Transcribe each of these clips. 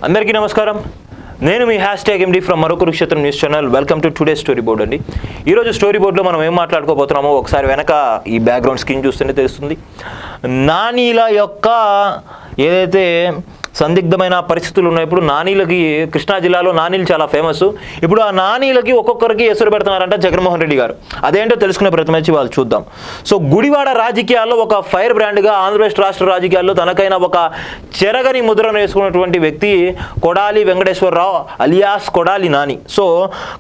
అందరికీ నమస్కారం. నేను మీ #MD from Maro Kurukshetram news channel. Welcome to today story board అండి. ఈరోజు స్టోరీ బోర్డులో మనం ఏం మాట్లాడుకోబోతున్నామో ఒకసారి వెనక ఈ బ్యాక్గ్రౌండ్ స్క్రీన్ చూస్తేనే తెలుస్తుంది. నానీల యొక్క ఏదైతే సందిగ్ధమైన పరిస్థితులు ఉన్నాయి. ఇప్పుడు నానీలకి కృష్ణా జిల్లాలో నానీలు చాలా ఫేమస్. ఇప్పుడు ఆ నానీలకి ఒక్కొక్కరికి ఎసురు పెడుతున్నారంట జగన్మోహన్ రెడ్డి గారు. అదేంటో తెలుసుకునే ప్రయత్నం వచ్చి వాళ్ళు చూద్దాం. సో గుడివాడ రాజకీయాల్లో ఒక ఫైర్ బ్రాండ్గా ఆంధ్రప్రదేశ్ రాష్ట్ర రాజకీయాల్లో తనకైన ఒక చెరగని ముద్రను వేసుకున్నటువంటి వ్యక్తి కొడాలి వెంకటేశ్వరరావు అలియాస్ కొడాలి నాని. సో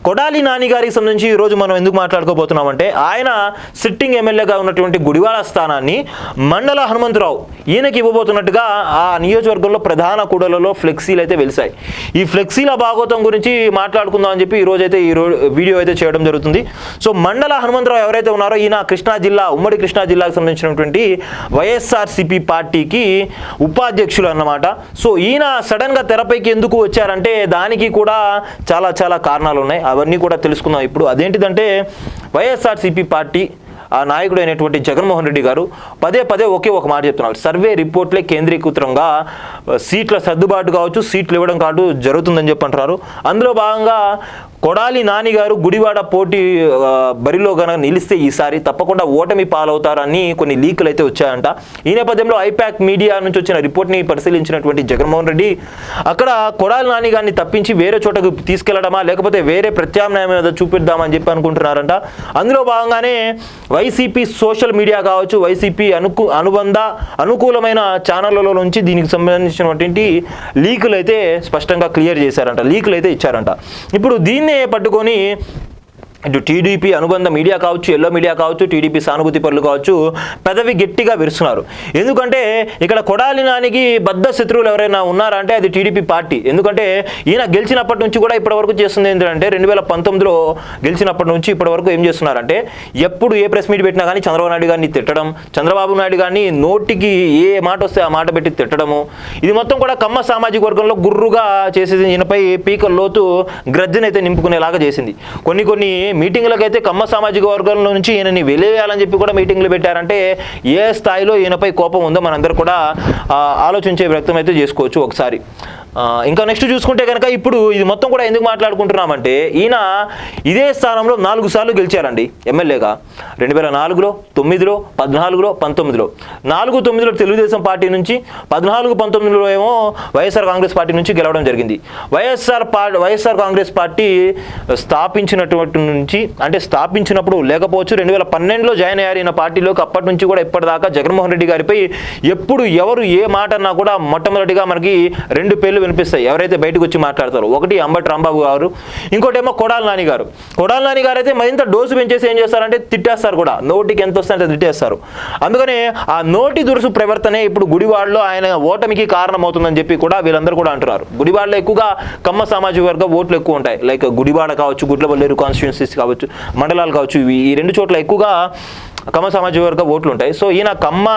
కొడాలి నాని గారికి సంబంధించి ఈరోజు మనం ఎందుకు మాట్లాడుకోబోతున్నామంటే ఆయన సిట్టింగ్ ఎమ్మెల్యేగా ఉన్నటువంటి గుడివాడ స్థానాన్ని మండల హనుమంతరావు ఈయనకి ఇవ్వబోతున్నట్టుగా ఆ నియోజకవర్గంలో ప్రధాన కూడలలో ఫ్లెక్సీలు అయితే వెలిసాయి. ఈ ఫ్లెక్సీల భాగోతం గురించి మాట్లాడుకుందాం అని చెప్పి ఈరోజు అయితే వీడియో అయితే చేయడం జరుగుతుంది. సో మండల హనుమంతరావు ఎవరైతే ఉన్నారో ఈయన కృష్ణా జిల్లా ఉమ్మడి కృష్ణా జిల్లాకు సంబంధించినటువంటి వైఎస్ఆర్సీపీ పార్టీకి ఉపాధ్యక్షులు అన్నమాట. సో ఈయన సడన్గా తెరపైకి ఎందుకు వచ్చారంటే దానికి కూడా చాలా కారణాలు ఉన్నాయి. అవన్నీ కూడా తెలుసుకుందాం ఇప్పుడు. అదేంటిదంటే వైఎస్ఆర్సీపీ పార్టీ ఆ నాయకుడు అయినటువంటి జగన్మోహన్ రెడ్డి గారు పదే ఒకే ఒక మాట చెప్తున్నారు. సర్వే రిపోర్ట్లే కేంద్రీకృతంగా సీట్ల సర్దుబాటు కావచ్చు, సీట్లు ఇవ్వడం కాదు జరుగుతుందని చెప్పి అంటున్నారు. అందులో భాగంగా కొడాలి నాని గారు గుడివాడ పోటీ బరిలో కనుక నిలిస్తే ఈసారి తప్పకుండా ఓటమి పాలవుతారని కొన్ని లీకులు అయితే వచ్చాయంట. ఈ నేపథ్యంలో ఐపాక్ మీడియా నుంచి వచ్చిన రిపోర్ట్ని పరిశీలించినటువంటి జగన్మోహన్ రెడ్డి అక్కడ కొడాలి నాని గారిని తప్పించి వేరే చోటకు తీసుకెళ్లడమా లేకపోతే వేరే ప్రత్యామ్నాయం మీద చూపిద్దామని చెప్పి అనుకుంటున్నారంట. అందులో భాగంగానే వైసీపీ సోషల్ మీడియా కావచ్చు, వైసీపీ అనుకూలమైన ఛానళ్లలో నుంచి దీనికి సంబంధించినటువంటి లీకులు అయితే స్పష్టంగా క్లియర్ చేశారంట, లీకులు అయితే ఇచ్చారంట. ఇప్పుడు దీన్ని పట్టుకొని ఇటు టీడీపీ అనుబంధ మీడియా కావచ్చు, ఎల్లో మీడియా కావచ్చు, టీడీపీ సానుభూతి పరులు కావచ్చు పెదవి గట్టిగా విరుస్తున్నారు. ఎందుకంటే ఇక్కడ కొడాలి నానికి బద్ధ శత్రువులు ఎవరైనా ఉన్నారా అంటే అది టీడీపీ పార్టీ. ఎందుకంటే ఈయన గెలిచినప్పటి నుంచి కూడా ఇప్పటివరకు చేస్తుంది ఏంటంటే 2019లో గెలిచినప్పటి నుంచి ఇప్పటివరకు ఏం చేస్తున్నారంటే ఎప్పుడు ఏ ప్రెస్ మీట్ పెట్టినా కానీ చంద్రబాబు నాయుడు గారిని తిట్టడం, చంద్రబాబు నాయుడు గారిని నోటికి ఏ మాట వస్తే ఆ మాట పెట్టి తిట్టడము, ఇది మొత్తం కూడా కమ్మ సామాజిక వర్గంలో గుర్రుగా చేసేది. ఈయనపై పీకల లోతు గ్రజ్జనైతే నింపుకునేలాగా చేసింది. కొన్ని మీటింగ్లకు అయితే కమ్మ సామాజిక వర్గంలో నుంచి ఈయనని వెలివేయాలని చెప్పి కూడా మీటింగ్లు పెట్టారంటే ఏ స్థాయిలో ఈయనపై కోపం ఉందో మనందరూ కూడా ఆలోచించే వ్యక్తం అయితే చేసుకోవచ్చు ఒకసారి. ఇంకా నెక్స్ట్ చూసుకుంటే కనుక ఇప్పుడు ఇది మొత్తం కూడా ఎందుకు మాట్లాడుకుంటున్నామంటే ఈయన ఇదే స్థానంలో 4 సార్లు గెలిచారండి ఎమ్మెల్యేగా. 2004లో, 9లో, 14లో, 19లో. 4-9లో తెలుగుదేశం పార్టీ నుంచి, 14-19లో ఏమో వైఎస్ఆర్ కాంగ్రెస్ పార్టీ నుంచి గెలవడం జరిగింది. వైఎస్ఆర్ కాంగ్రెస్ పార్టీ స్థాపించినటువంటి నుంచి అంటే స్థాపించినప్పుడు లేకపోవచ్చు 2012లో జాయిన్ అయ్యారు ఈయన పార్టీలోకి. అప్పటి నుంచి కూడా ఇప్పటిదాకా జగన్మోహన్ రెడ్డి గారిపై ఎప్పుడు ఎవరు ఏ మాట అన్నా కూడా మొట్టమొదటిగా మనకి 2 పేర్లు వినిపిస్తాయి ఎవరైతే బయటకు వచ్చి మాట్లాడతారో. ఒకటి అంబటి రాంబాబు గారు, ఇంకోటేమో కొడాలి నాని గారు. కొడాలి నాని గారు అయితే మరింత డోసు పెంచేసి ఏం చేస్తారంటే తిట్టేస్తారు కూడా, నోటికి ఎంత వస్తే అంత తిట్టేస్తారు. అందుకనే ఆ నోటి దురుసు ప్రవర్తనే ఇప్పుడు గుడివాడలో ఆయన ఓటమికి కారణమవుతుందని చెప్పి కూడా వీళ్ళందరూ కూడా అంటున్నారు. గుడివాడలో ఎక్కువగా కమ్మ సామాజిక వర్గ ఓట్లు ఎక్కువ ఉంటాయి. లైక్ గుడివాడ కావచ్చు, గుడ్లవల్లేరు కాన్స్టిట్యున్సీస్ కావచ్చు, మండలాలు కావచ్చు, ఈ 2 చోట్ల ఎక్కువగా కమ్మ సామాజిక వర్గ ఓట్లు ఉంటాయి. సో ఈయన కమ్మ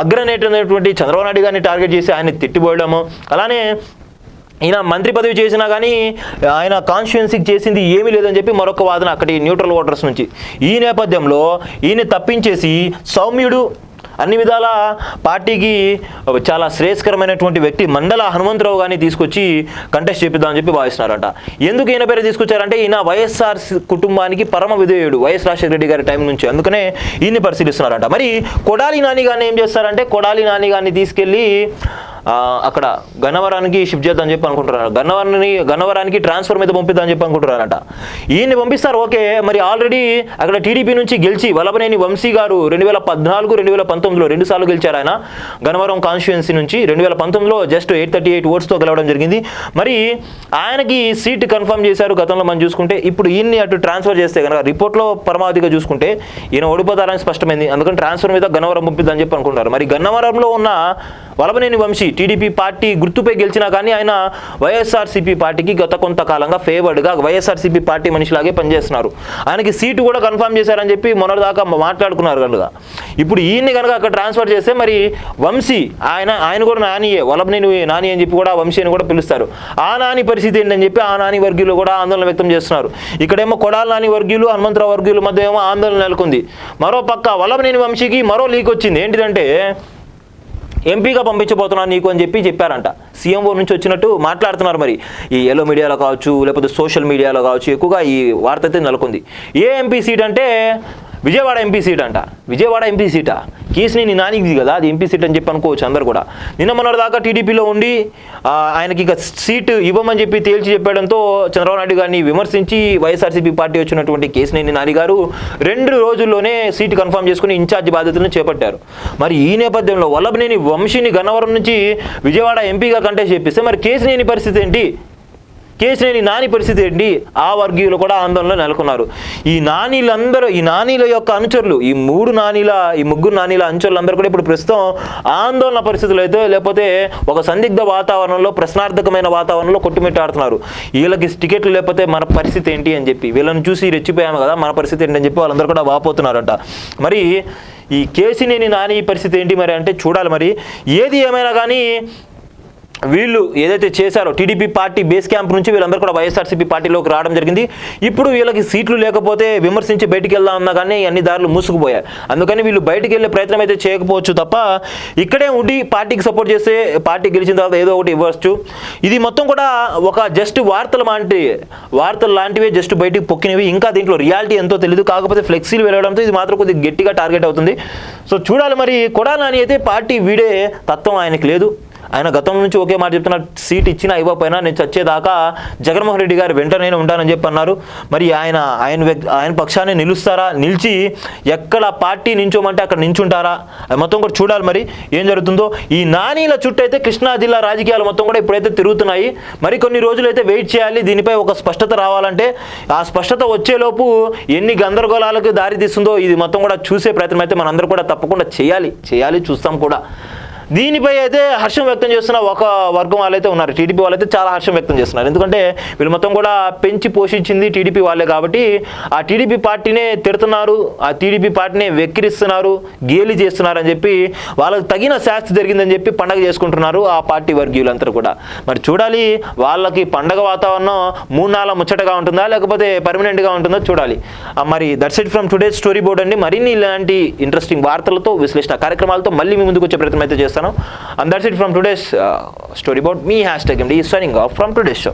అగ్రనేత అనేటువంటి చంద్రబాబు నాయుడు గారిని టార్గెట్ చేసి ఆయన తిట్టిపోయడము, అలానే ఈయన మంత్రి పదవి చేసినా కానీ ఆయన కాన్స్టిట్యున్సీకి చేసింది ఏమీ లేదని చెప్పి మరొక వాదన అక్కడి న్యూట్రల్ ఓటర్స్ నుంచి. ఈ నేపథ్యంలో ఈయన తప్పించేసి సౌమ్యుడు, అన్ని విధాల పార్టీకి చాలా శ్రేయస్కరమైనటువంటి వ్యక్తి మండల హనుమంతరావు గారిని తీసుకొచ్చి కంటెస్ట్ చేపిద్దామని చెప్పి భావిస్తున్నారంట. ఎందుకు ఈయన పేరు తీసుకొచ్చారంటే ఈయన వైఎస్ఆర్ కుటుంబానికి పరమ విధేయుడు వైఎస్ రాజశేఖర రెడ్డి గారి టైం నుంచి, అందుకనే ఈయన్ని పరిశీలిస్తున్నారంట. మరి కొడాలి నాని గారిని ఏం చేస్తారంటే కొడాలి నాని గారిని తీసుకెళ్ళి అక్కడ గన్నవరానికి షిఫ్ట్ చేద్దామని చెప్పి అనుకుంటున్నారు. గన్నవరానికి ట్రాన్స్ఫర్ మీద పంపిద్దామని చెప్పి అనుకుంటున్నారంట. ఈయన్ని పంపిస్తారు ఓకే. మరి ఆల్రెడీ అక్కడ టీడీపీ నుంచి గెలిచి వల్లభనేని వంశీ గారు 2014, 2019లో 2 సార్లు గెలిచారు ఆయన గన్నవరం కాన్స్టిట్యుయెన్సీ నుంచి. 2019లో జస్ట్ 838 ఓట్స్తో గెలవడం జరిగింది. మరి ఆయనకి సీట్ కన్ఫర్మ్ చేశారు గతంలో మనం చూసుకుంటే. ఇప్పుడు ఈయన్ని అటు ట్రాన్స్ఫర్ చేస్తే కనుక రిపోర్ట్లో పరమావధిగా చూసుకుంటే ఈయన ఓడిపోతారని స్పష్టమైంది. అందుకని ట్రాన్స్ఫర్ మీద గన్నవరం పంపిద్దామని చెప్పి అనుకుంటారు. మరి గన్నవరంలో ఉన్న వల్లభనేని వంశీ టీడీపీ పార్టీ గుర్తుపై గెలిచినా కానీ ఆయన వైఎస్ఆర్సీపీ పార్టీకి గత కొంతకాలంగా ఫేవర్డ్గా వైఎస్ఆర్సీపీ పార్టీ మనిషిలాగే పనిచేస్తున్నారు. ఆయనకి సీటు కూడా కన్ఫర్మ్ చేశారని చెప్పి మొన్నటిదాకా మాట్లాడుకున్నారు కనుక ఇప్పుడు ఈయన్ని కనుక అక్కడ ట్రాన్స్ఫర్ చేస్తే మరి వంశీ ఆయన కూడా నానియే, వల్లభనేని నాని అని చెప్పి కూడా వంశీ అని కూడా పిలుస్తారు. ఆ నాని పరిస్థితి ఏంటని చెప్పి ఆ నాని వర్గీయులు కూడా ఆందోళన వ్యక్తం చేస్తున్నారు. ఇక్కడేమో కొడాలి నాని వర్గీయులు, హనుమంతరావు వర్గీయుల మధ్య ఏమో ఆందోళన నెలకొంది. మరో పక్క వల్లభనేని వంశీకి మరో లీక్ వచ్చింది. ఏంటిదంటే ఎంపీగా పంపించబోతున్నాను నీకు అని చెప్పారంట. సీఎంఓ నుంచి వచ్చినట్టు మాట్లాడుతున్నారు. మరి ఈ ఎల్లో మీడియాలో కావచ్చు, లేకపోతే సోషల్ మీడియాలో కావచ్చు, ఎక్కువగా ఈ వార్త అయితే నెలకొంది. ఏ ఎంపీ సీట్ అంటే విజయవాడ ఎంపీ సీట్ అంట. విజయవాడ ఎంపీ సీటా? కేసినేని నానికి కదా అది ఎంపీ సీట్ అని చెప్పి అనుకోవచ్చు అందరు కూడా. నిన్న మొన్నటి దాకా టీడీపీలో ఉండి ఆయనకి ఇక సీటు ఇవ్వమని చెప్పి తేల్చి చెప్పడంతో చంద్రబాబు నాయుడు గారిని విమర్శించి వైఎస్ఆర్సీపీ పార్టీ వచ్చినటువంటి కేసినేని నాని గారు 2 రోజుల్లోనే సీటు కన్ఫర్మ్ చేసుకుని ఇన్ఛార్జ్ బాధ్యతలను చేపట్టారు. మరి ఈ నేపథ్యంలో వల్లభనేని వంశీని గన్నవరం నుంచి విజయవాడ ఎంపీగా కంటెస్ట్ చేపిస్తే మరి కేసినేని పరిస్థితి ఏంటి? కేసినేని నాని పరిస్థితి ఏంటి? ఆ వర్గీయులు కూడా ఆందోళనలో నెలకొన్నారు. ఈ నానీల యొక్క అనుచరులు, ఈ ముగ్గురు నానీల అనుచరులందరూ కూడా ఇప్పుడు ప్రస్తుతం ఆందోళన పరిస్థితులు అయితే, లేకపోతే ఒక సందిగ్ధ వాతావరణంలో, ప్రశ్నార్థకమైన వాతావరణంలో కొట్టుమిట్టాడుతున్నారు. వీళ్ళకి టికెట్లు లేకపోతే మన పరిస్థితి ఏంటి అని చెప్పి, వీళ్ళని చూసి రెచ్చిపోయాము కదా, మన పరిస్థితి ఏంటి అని చెప్పి వాళ్ళందరూ కూడా వాపోతున్నారంట. మరి ఈ కేసినేని నాని పరిస్థితి ఏంటి మరి అంటే చూడాలి. మరి ఏది ఏమైనా కానీ వీళ్ళు ఏదైతే చేశారో టీడీపీ పార్టీ బేస్ క్యాంప్ నుంచి వీళ్ళందరూ కూడా వైఎస్ఆర్సీపీ పార్టీలోకి రావడం జరిగింది. ఇప్పుడు వీళ్ళకి సీట్లు లేకపోతే విమర్శించి బయటికి వెళ్దామన్నా కానీ అన్ని దారులు మూసుకుపోయాయి. అందుకని వీళ్ళు బయటికి వెళ్ళే ప్రయత్నం అయితే చేయకపోవచ్చు తప్ప ఇక్కడే ఉండి పార్టీకి సపోర్ట్ చేస్తే పార్టీ గెలిచిన తర్వాత ఏదో ఒకటి ఇవ్వచ్చు. ఇది మొత్తం కూడా ఒక జస్ట్ వార్తలు లాంటివే, జస్ట్ బయటికి పొక్కినవి. ఇంకా దీంట్లో రియాలిటీ ఎంతో తెలియదు. కాకపోతే ఫ్లెక్సీలు వెళ్ళడంతో ఇది మాత్రం కొద్దిగా గట్టిగా టార్గెట్ అవుతుంది. సో చూడాలి. మరి కొడాలి నాని అయితే పార్టీ వీడే తత్వం ఆయనకు లేదు. ఆయన గతం నుంచి ఒకే మాట చెప్తున్నారు, సీట్ ఇచ్చినా ఇవ్వకపోయినా నేను చచ్చేదాకా జగన్మోహన్ రెడ్డి గారు వెంటనే ఉంటానని చెప్పి అన్నారు. మరి ఆయన పక్షాన్ని నిలుస్తారా? నిలిచి ఎక్కడ పార్టీ నించోమంటే అక్కడ నించుంటారా? అది మొత్తం కూడా చూడాలి మరి ఏం జరుగుతుందో. ఈ నానీల చుట్టూ అయితే కృష్ణా జిల్లా రాజకీయాలు మొత్తం కూడా ఇప్పుడైతే తిరుగుతున్నాయి. మరి కొన్ని రోజులు అయితే వెయిట్ చేయాలి. దీనిపై ఒక స్పష్టత రావాలంటే ఆ స్పష్టత వచ్చేలోపు ఎన్ని గందరగోళాలకు దారి తీస్తుందో ఇది మొత్తం కూడా చూసే ప్రయత్నం అయితే మనందరూ కూడా తప్పకుండా చేయాలి, చూస్తాం కూడా. దీనిపై అయితే హర్షం వ్యక్తం చేస్తున్న ఒక వర్గం వాళ్ళైతే ఉన్నారు. టీడీపీ వాళ్ళైతే చాలా హర్షం వ్యక్తం చేస్తున్నారు. ఎందుకంటే వీళ్ళు మొత్తం కూడా పెంచి పోషించింది టీడీపీ వాళ్ళే కాబట్టి ఆ టీడీపీ పార్టీనే తిడుతున్నారు, ఆ టీడీపీ పార్టీనే వెక్కిరిస్తున్నారు, గేలి చేస్తున్నారు అని చెప్పి వాళ్ళకి తగిన శాస్తి జరిగిందని చెప్పి పండగ చేసుకుంటున్నారు ఆ పార్టీ వర్గీయులందరూ కూడా. మరి చూడాలి వాళ్ళకి పండగ వాతావరణం 3 నాళ్ళ ముచ్చటగా ఉంటుందా లేకపోతే పర్మనెంట్గా ఉంటుందో చూడాలి. మరి that's it from today's story board అండి. మరిన్ని ఇలాంటి ఇంట్రెస్టింగ్ వార్తలతో, విశ్లేషణ కార్యక్రమాలతో మళ్ళీ మీ ముందుకు వచ్చే ప్రయత్నం అయితే చేస్తాను. And that's it from today's storyboard. Me #MD signing off from today's show.